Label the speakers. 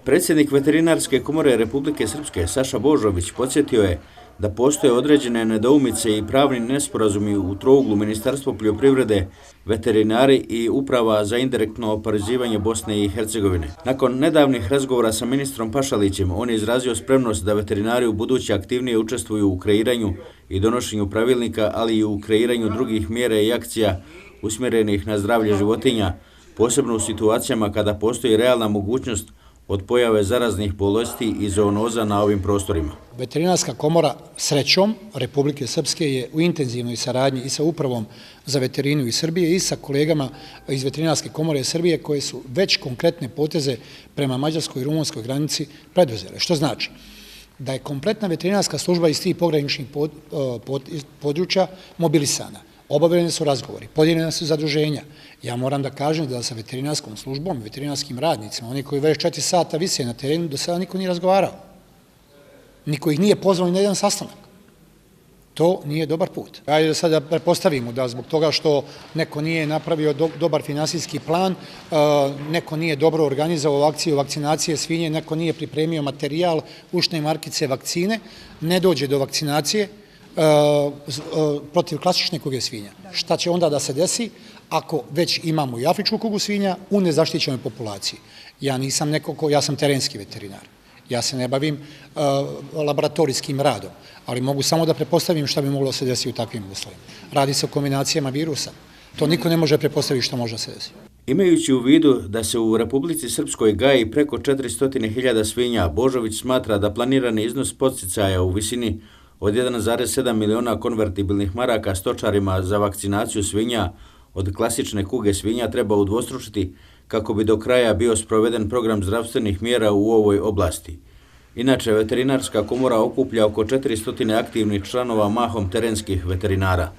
Speaker 1: Predsjednik Veterinarske komore Republike Srpske Saša Božović podsjetio je da postoje određene nedoumice i pravni nesporazumi u trouglu Ministarstvo poljoprivrede, veterinari i Uprava za indirektno oporezivanje Bosne i Hercegovine. Nakon nedavnih razgovora sa ministrom Pašalićem, on je izrazio spremnost da veterinari u buduće aktivnije učestvuju u kreiranju i donošenju pravilnika, ali i u kreiranju drugih mjera i akcija usmjerenih na zdravlje životinja, posebno u situacijama kada postoji realna mogućnost od pojave zaraznih bolesti i zoonoza na ovim prostorima.
Speaker 2: Veterinarska komora srećom Republike Srpske je u intenzivnoj saradnji i sa Upravom za veterinu iz Srbije i sa kolegama iz Veterinarske komore Srbije koje su već konkretne poteze prema mađarskoj i rumunskoj granici preduzele. Što znači da je kompletna veterinarska služba iz tih pograničnih područja mobilisana. Obavljeni su razgovori, podijeljena su zaduženja. Ja moram da kažem da sa veterinarskom službom, veterinarskim radnicima, oni koji već 4 sata vise na terenu, do sada niko nije razgovarao. Niko ih nije pozvao ni na jedan sastanak. To nije dobar put. Ajde da sada pretpostavimo da zbog toga što neko nije napravio dobar finansijski plan, neko nije dobro organizovao akciju vakcinacije svinje, neko nije pripremio materijal, ušne markice vakcine, ne dođe do vakcinacije protiv klasične kuge svinja. Šta će onda da se desi ako već imamo i afričku kugu svinja u nezaštićenoj populaciji? Ja nisam ja sam terenski veterinar. Ja se ne bavim laboratorijskim radom, ali mogu samo da pretpostavim šta bi moglo se desiti u takvim uslovima. Radi se o kombinacijama virusa. To niko ne može pretpostaviti šta može da se desi.
Speaker 1: Imajući u vidu da se u Republici Srpskoj gaji preko 400.000 svinja, Božović smatra da planirani iznos podsticaja u visini od 1,7 miliona konvertibilnih maraka stočarima za vakcinaciju svinja od klasične kuge svinja treba udvostručiti kako bi do kraja bio sproveden program zdravstvenih mjera u ovoj oblasti. Inače, Veterinarska komora okuplja oko 400 aktivnih članova mahom terenskih veterinara.